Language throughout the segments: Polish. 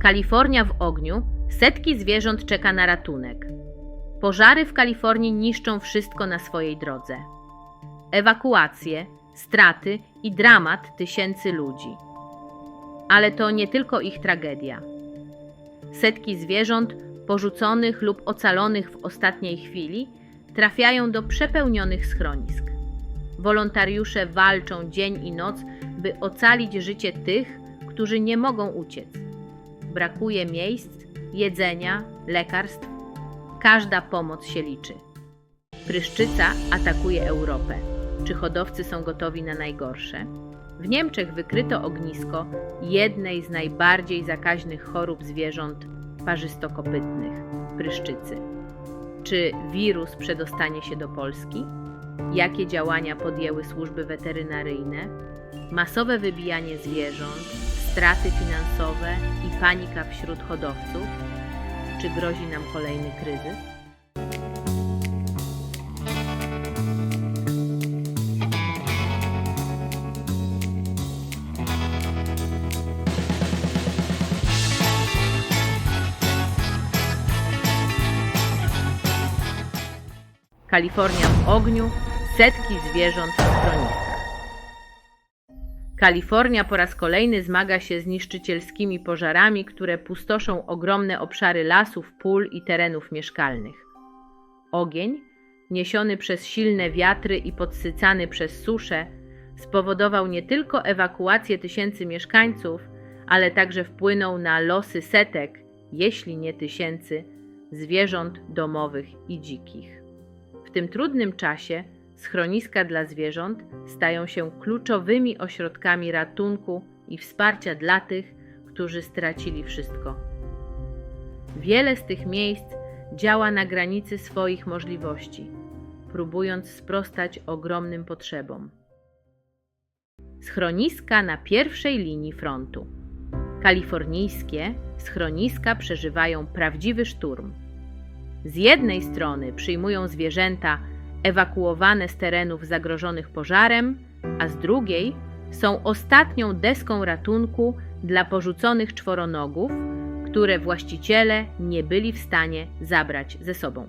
Kalifornia w ogniu, setki zwierząt czeka na ratunek. Pożary w Kalifornii niszczą wszystko na swojej drodze. Ewakuacje, straty i dramat tysięcy ludzi. Ale to nie tylko ich tragedia. Setki zwierząt, porzuconych lub ocalonych w ostatniej chwili, trafiają do przepełnionych schronisk. Wolontariusze walczą dzień i noc, by ocalić życie tych, którzy nie mogą uciec. Brakuje miejsc, jedzenia, lekarstw. Każda pomoc się liczy. Pryszczyca atakuje Europę. Czy hodowcy są gotowi na najgorsze? W Niemczech wykryto ognisko jednej z najbardziej zakaźnych chorób zwierząt parzystokopytnych – pryszczycy. Czy wirus przedostanie się do Polski? Jakie działania podjęły służby weterynaryjne? Masowe wybijanie zwierząt, straty finansowe i panika wśród hodowców? Czy grozi nam kolejny kryzys? Kalifornia w ogniu, setki zwierząt w schroniskach. Kalifornia po raz kolejny zmaga się z niszczycielskimi pożarami, które pustoszą ogromne obszary lasów, pól i terenów mieszkalnych. Ogień, niesiony przez silne wiatry i podsycany przez suszę, spowodował nie tylko ewakuację tysięcy mieszkańców, ale także wpłynął na losy setek, jeśli nie tysięcy, zwierząt domowych i dzikich. W tym trudnym czasie schroniska dla zwierząt stają się kluczowymi ośrodkami ratunku i wsparcia dla tych, którzy stracili wszystko. Wiele z tych miejsc działa na granicy swoich możliwości, próbując sprostać ogromnym potrzebom. Schroniska na pierwszej linii frontu. Kalifornijskie schroniska przeżywają prawdziwy szturm. Z jednej strony przyjmują zwierzęta ewakuowane z terenów zagrożonych pożarem, a z drugiej są ostatnią deską ratunku dla porzuconych czworonogów, które właściciele nie byli w stanie zabrać ze sobą.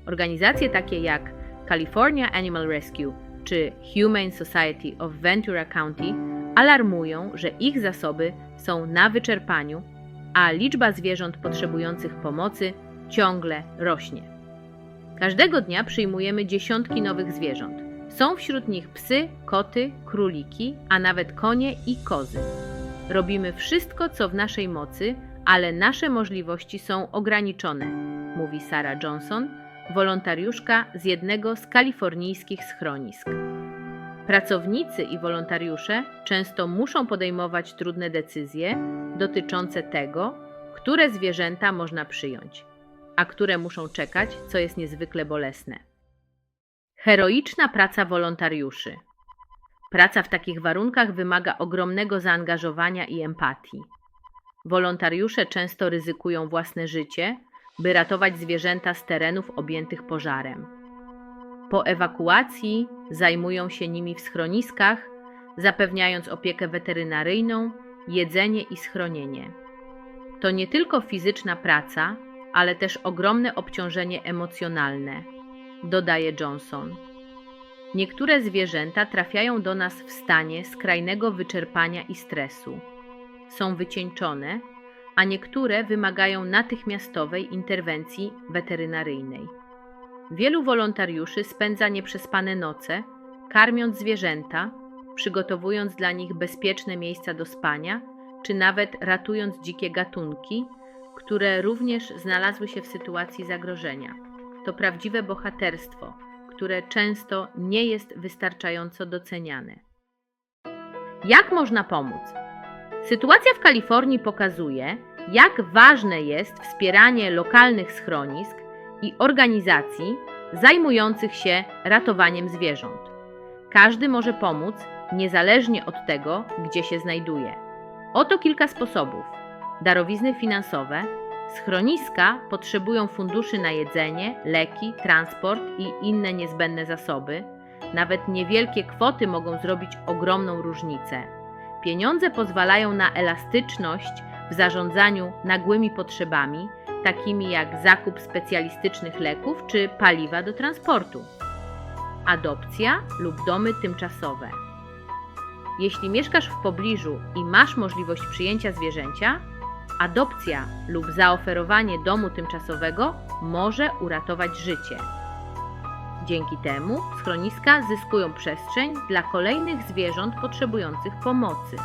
Organizacje takie jak California Animal Rescue czy Humane Society of Ventura County alarmują, że ich zasoby są na wyczerpaniu, a liczba zwierząt potrzebujących pomocy ciągle rośnie. Każdego dnia przyjmujemy dziesiątki nowych zwierząt. Są wśród nich psy, koty, króliki, a nawet konie i kozy. Robimy wszystko, co w naszej mocy, ale nasze możliwości są ograniczone, mówi Sarah Johnson, wolontariuszka z jednego z kalifornijskich schronisk. Pracownicy i wolontariusze często muszą podejmować trudne decyzje dotyczące tego, które zwierzęta można przyjąć, a które muszą czekać, co jest niezwykle bolesne. Heroiczna praca wolontariuszy. Praca w takich warunkach wymaga ogromnego zaangażowania i empatii. Wolontariusze często ryzykują własne życie, by ratować zwierzęta z terenów objętych pożarem. Po ewakuacji zajmują się nimi w schroniskach, zapewniając opiekę weterynaryjną, jedzenie i schronienie. To nie tylko fizyczna praca, ale też ogromne obciążenie emocjonalne, dodaje Johnson. Niektóre zwierzęta trafiają do nas w stanie skrajnego wyczerpania i stresu. Są wycieńczone, a niektóre wymagają natychmiastowej interwencji weterynaryjnej. Wielu wolontariuszy spędza nieprzespane noce, karmiąc zwierzęta, przygotowując dla nich bezpieczne miejsca do spania, czy nawet ratując dzikie gatunki, które również znalazły się w sytuacji zagrożenia. To prawdziwe bohaterstwo, które często nie jest wystarczająco doceniane. Jak można pomóc? Sytuacja w Kalifornii pokazuje, jak ważne jest wspieranie lokalnych schronisk i organizacji zajmujących się ratowaniem zwierząt. Każdy może pomóc, niezależnie od tego, gdzie się znajduje. Oto kilka sposobów. Darowizny finansowe. Schroniska potrzebują funduszy na jedzenie, leki, transport i inne niezbędne zasoby. Nawet niewielkie kwoty mogą zrobić ogromną różnicę. Pieniądze pozwalają na elastyczność w zarządzaniu nagłymi potrzebami, takimi jak zakup specjalistycznych leków czy paliwa do transportu. Adopcja lub domy tymczasowe. Jeśli mieszkasz w pobliżu i masz możliwość przyjęcia zwierzęcia, adopcja lub zaoferowanie domu tymczasowego może uratować życie. Dzięki temu schroniska zyskują przestrzeń dla kolejnych zwierząt potrzebujących pomocy.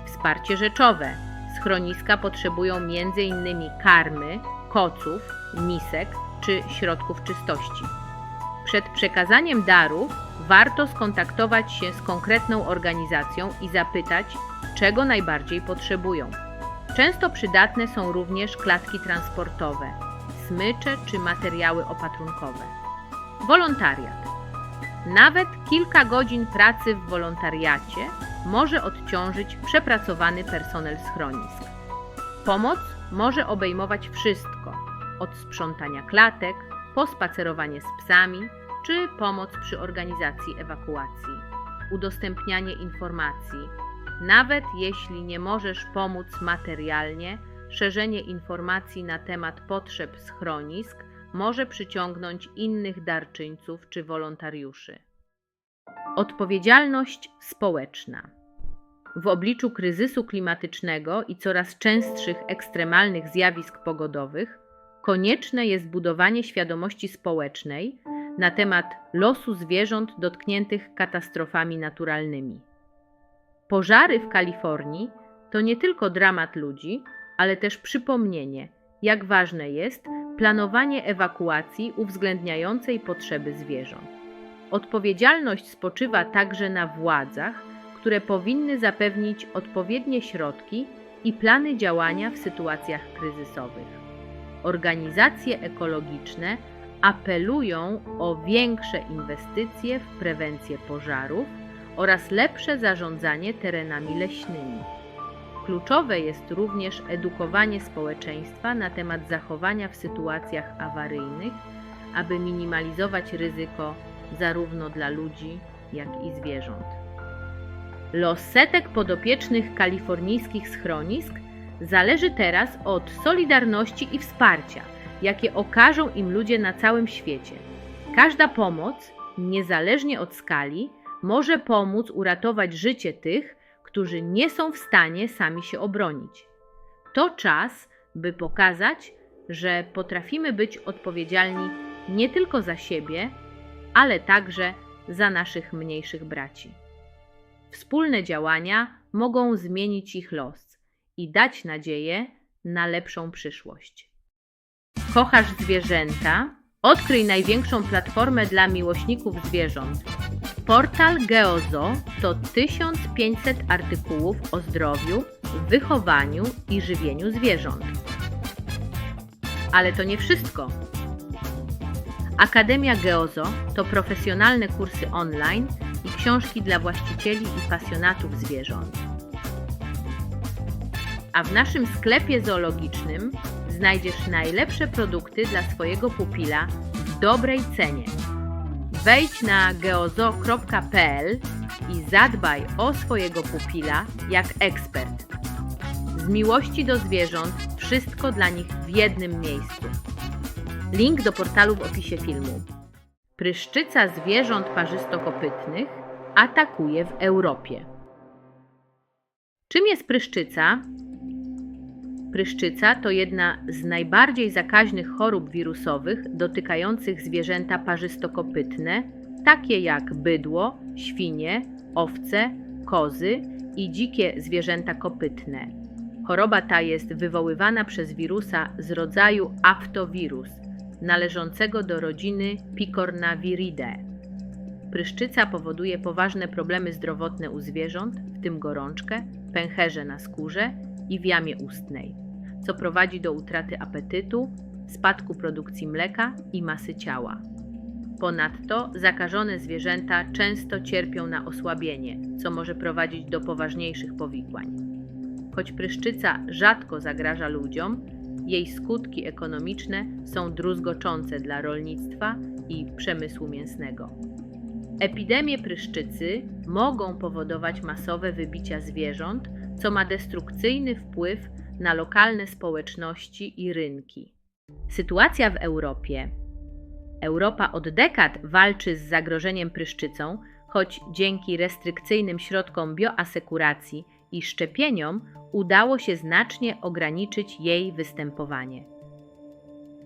Wsparcie rzeczowe. Schroniska potrzebują m.in. karmy, koców, misek czy środków czystości. Przed przekazaniem darów warto skontaktować się z konkretną organizacją i zapytać, czego najbardziej potrzebują. Często przydatne są również klatki transportowe, smycze czy materiały opatrunkowe. Wolontariat. Nawet kilka godzin pracy w wolontariacie może odciążyć przepracowany personel schronisk. Pomoc może obejmować wszystko, od sprzątania klatek, po spacerowanie z psami, czy pomoc przy organizacji ewakuacji, udostępnianie informacji. Nawet jeśli nie możesz pomóc materialnie, szerzenie informacji na temat potrzeb schronisk może przyciągnąć innych darczyńców czy wolontariuszy. Odpowiedzialność społeczna. W obliczu kryzysu klimatycznego i coraz częstszych ekstremalnych zjawisk pogodowych konieczne jest budowanie świadomości społecznej na temat losu zwierząt dotkniętych katastrofami naturalnymi. Pożary w Kalifornii to nie tylko dramat ludzi, ale też przypomnienie, jak ważne jest planowanie ewakuacji uwzględniającej potrzeby zwierząt. Odpowiedzialność spoczywa także na władzach, które powinny zapewnić odpowiednie środki i plany działania w sytuacjach kryzysowych. Organizacje ekologiczne apelują o większe inwestycje w prewencję pożarów oraz lepsze zarządzanie terenami leśnymi. Kluczowe jest również edukowanie społeczeństwa na temat zachowania w sytuacjach awaryjnych, aby minimalizować ryzyko zarówno dla ludzi, jak i zwierząt. Los setek podopiecznych kalifornijskich schronisk zależy teraz od solidarności i wsparcia, jakie okażą im ludzie na całym świecie. Każda pomoc, niezależnie od skali, może pomóc uratować życie tych, którzy nie są w stanie sami się obronić. To czas, by pokazać, że potrafimy być odpowiedzialni nie tylko za siebie, ale także za naszych mniejszych braci. Wspólne działania mogą zmienić ich los i dać nadzieję na lepszą przyszłość. Kochasz zwierzęta? Odkryj największą platformę dla miłośników zwierząt. Portal Geozo to 1500 artykułów o zdrowiu, wychowaniu i żywieniu zwierząt. Ale to nie wszystko. Akademia Geozo to profesjonalne kursy online i książki dla właścicieli i pasjonatów zwierząt. A w naszym sklepie zoologicznym znajdziesz najlepsze produkty dla swojego pupila w dobrej cenie. Wejdź na geozo.pl i zadbaj o swojego pupila jak ekspert. Z miłości do zwierząt wszystko dla nich w jednym miejscu. Link do portalu w opisie filmu. Pryszczyca zwierząt parzystokopytnych atakuje w Europie. Czym jest pryszczyca? Pryszczyca to jedna z najbardziej zakaźnych chorób wirusowych dotykających zwierzęta parzystokopytne, takie jak bydło, świnie, owce, kozy i dzikie zwierzęta kopytne. Choroba ta jest wywoływana przez wirusa z rodzaju aftowirus, należącego do rodziny Picornaviridae. Pryszczyca powoduje poważne problemy zdrowotne u zwierząt, w tym gorączkę, pęcherze na skórze i w jamie ustnej, co prowadzi do utraty apetytu, spadku produkcji mleka i masy ciała. Ponadto zakażone zwierzęta często cierpią na osłabienie, co może prowadzić do poważniejszych powikłań. Choć pryszczyca rzadko zagraża ludziom, jej skutki ekonomiczne są druzgoczące dla rolnictwa i przemysłu mięsnego. Epidemie pryszczycy mogą powodować masowe wybicia zwierząt, co ma destrukcyjny wpływ na lokalne społeczności i rynki. Sytuacja w Europie. Europa od dekad walczy z zagrożeniem pryszczycą, choć dzięki restrykcyjnym środkom bioasekuracji i szczepieniom udało się znacznie ograniczyć jej występowanie.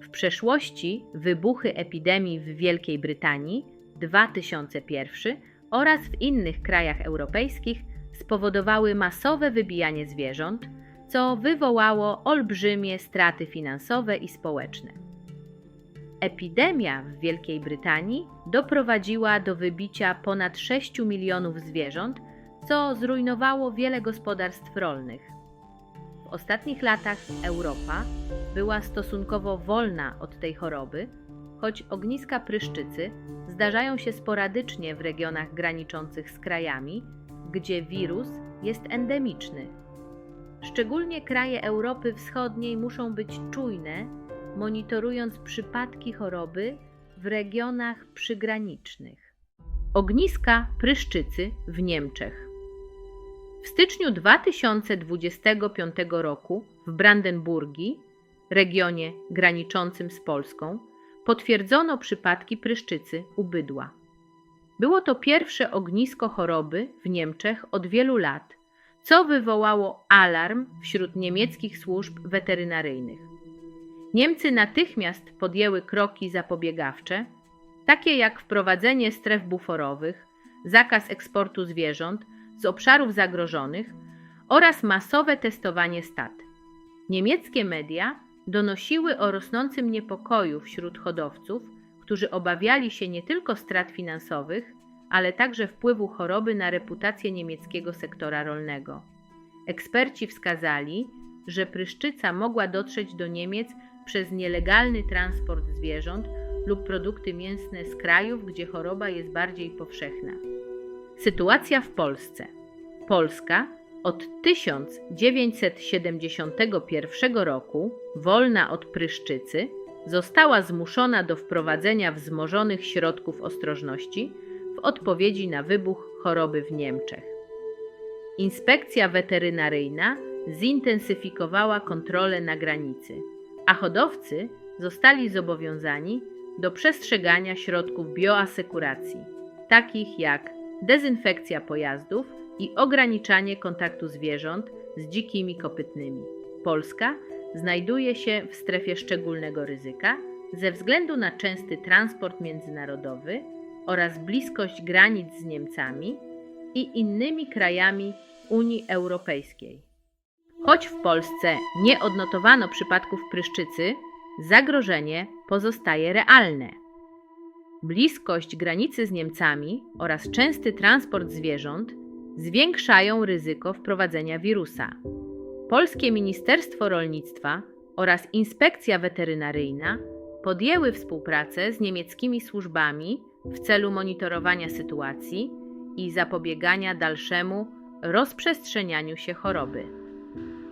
W przeszłości wybuchy epidemii w Wielkiej Brytanii 2001 oraz w innych krajach europejskich spowodowały masowe wybijanie zwierząt, co wywołało olbrzymie straty finansowe i społeczne. Epidemia w Wielkiej Brytanii doprowadziła do wybicia ponad 6 milionów zwierząt, co zrujnowało wiele gospodarstw rolnych. W ostatnich latach Europa była stosunkowo wolna od tej choroby, choć ogniska pryszczycy zdarzają się sporadycznie w regionach graniczących z krajami, gdzie wirus jest endemiczny. Szczególnie kraje Europy Wschodniej muszą być czujne, monitorując przypadki choroby w regionach przygranicznych. Ogniska pryszczycy w Niemczech. W styczniu 2025 roku w Brandenburgii, regionie graniczącym z Polską, potwierdzono przypadki pryszczycy u bydła. Było to pierwsze ognisko choroby w Niemczech od wielu lat, co wywołało alarm wśród niemieckich służb weterynaryjnych. Niemcy natychmiast podjęły kroki zapobiegawcze, takie jak wprowadzenie stref buforowych, zakaz eksportu zwierząt z obszarów zagrożonych oraz masowe testowanie stad. Niemieckie media donosiły o rosnącym niepokoju wśród hodowców, którzy obawiali się nie tylko strat finansowych, ale także wpływu choroby na reputację niemieckiego sektora rolnego. Eksperci wskazali, że pryszczyca mogła dotrzeć do Niemiec przez nielegalny transport zwierząt lub produkty mięsne z krajów, gdzie choroba jest bardziej powszechna. Sytuacja w Polsce. Polska od 1971 roku, wolna od pryszczycy, została zmuszona do wprowadzenia wzmożonych środków ostrożności w odpowiedzi na wybuch choroby w Niemczech. Inspekcja weterynaryjna zintensyfikowała kontrole na granicy, a hodowcy zostali zobowiązani do przestrzegania środków bioasekuracji, takich jak dezynfekcja pojazdów i ograniczanie kontaktu zwierząt z dzikimi kopytnymi. Polska znajduje się w strefie szczególnego ryzyka ze względu na częsty transport międzynarodowy oraz bliskość granic z Niemcami i innymi krajami Unii Europejskiej. Choć w Polsce nie odnotowano przypadków pryszczycy, zagrożenie pozostaje realne. Bliskość granicy z Niemcami oraz częsty transport zwierząt zwiększają ryzyko wprowadzenia wirusa. Polskie Ministerstwo Rolnictwa oraz Inspekcja Weterynaryjna podjęły współpracę z niemieckimi służbami w celu monitorowania sytuacji i zapobiegania dalszemu rozprzestrzenianiu się choroby.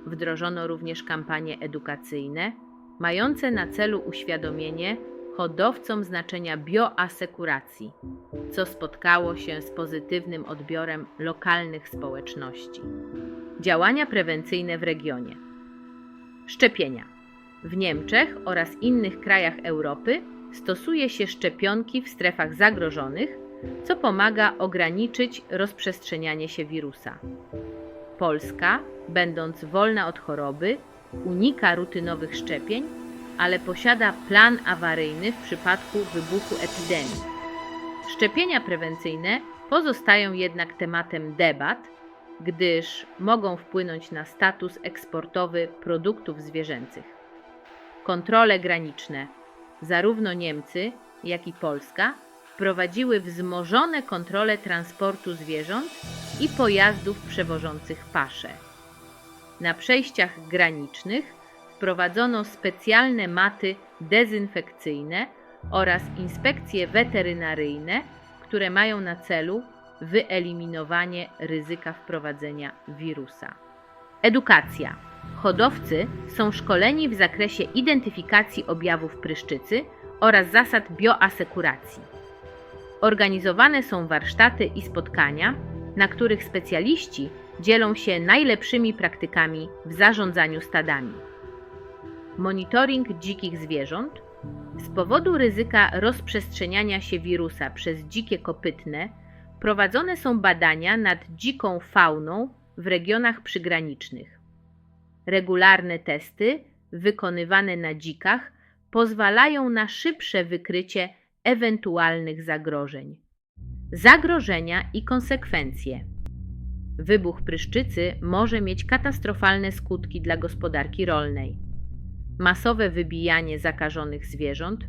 Wdrożono również kampanie edukacyjne mające na celu uświadomienie hodowcom znaczenia bioasekuracji, co spotkało się z pozytywnym odbiorem lokalnych społeczności. Działania prewencyjne w regionie. Szczepienia. W Niemczech oraz innych krajach Europy stosuje się szczepionki w strefach zagrożonych, co pomaga ograniczyć rozprzestrzenianie się wirusa. Polska, będąc wolna od choroby, unika rutynowych szczepień, ale posiada plan awaryjny w przypadku wybuchu epidemii. Szczepienia prewencyjne pozostają jednak tematem debat, gdyż mogą wpłynąć na status eksportowy produktów zwierzęcych. Kontrole graniczne. Zarówno Niemcy, jak i Polska wprowadziły wzmożone kontrole transportu zwierząt i pojazdów przewożących pasze. Na przejściach granicznych wprowadzono specjalne maty dezynfekcyjne oraz inspekcje weterynaryjne, które mają na celu wyeliminowanie ryzyka wprowadzenia wirusa. Edukacja. Hodowcy są szkoleni w zakresie identyfikacji objawów pryszczycy oraz zasad bioasekuracji. Organizowane są warsztaty i spotkania, na których specjaliści dzielą się najlepszymi praktykami w zarządzaniu stadami. Monitoring dzikich zwierząt. Z powodu ryzyka rozprzestrzeniania się wirusa przez dzikie kopytne prowadzone są badania nad dziką fauną w regionach przygranicznych. Regularne testy wykonywane na dzikach pozwalają na szybsze wykrycie ewentualnych zagrożeń. Zagrożenia i konsekwencje. Wybuch pryszczycy może mieć katastrofalne skutki dla gospodarki rolnej. Masowe wybijanie zakażonych zwierząt,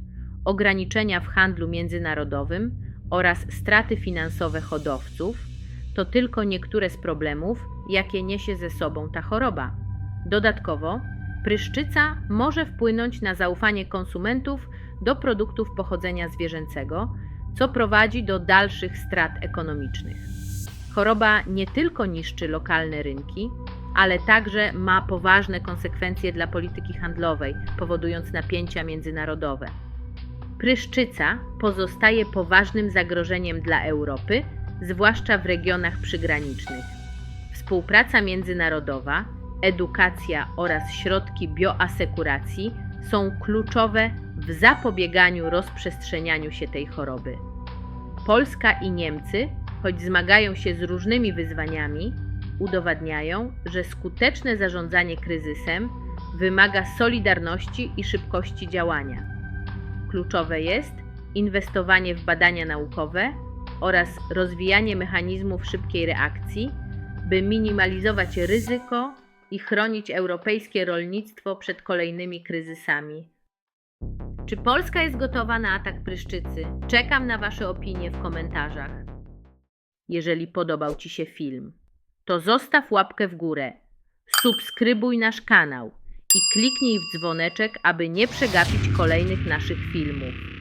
ograniczenia w handlu międzynarodowym oraz straty finansowe hodowców to tylko niektóre z problemów, jakie niesie ze sobą ta choroba. Dodatkowo, pryszczyca może wpłynąć na zaufanie konsumentów do produktów pochodzenia zwierzęcego, co prowadzi do dalszych strat ekonomicznych. Choroba nie tylko niszczy lokalne rynki, ale także ma poważne konsekwencje dla polityki handlowej, powodując napięcia międzynarodowe. Pryszczyca pozostaje poważnym zagrożeniem dla Europy, zwłaszcza w regionach przygranicznych. Współpraca międzynarodowa, edukacja oraz środki bioasekuracji są kluczowe w zapobieganiu rozprzestrzenianiu się tej choroby. Polska i Niemcy, choć zmagają się z różnymi wyzwaniami, udowadniają, że skuteczne zarządzanie kryzysem wymaga solidarności i szybkości działania. Kluczowe jest inwestowanie w badania naukowe oraz rozwijanie mechanizmów szybkiej reakcji, by minimalizować ryzyko i chronić europejskie rolnictwo przed kolejnymi kryzysami. Czy Polska jest gotowa na atak pryszczycy? Czekam na Wasze opinie w komentarzach. Jeżeli podobał Ci się film, to zostaw łapkę w górę, subskrybuj nasz kanał i kliknij w dzwoneczek, aby nie przegapić kolejnych naszych filmów.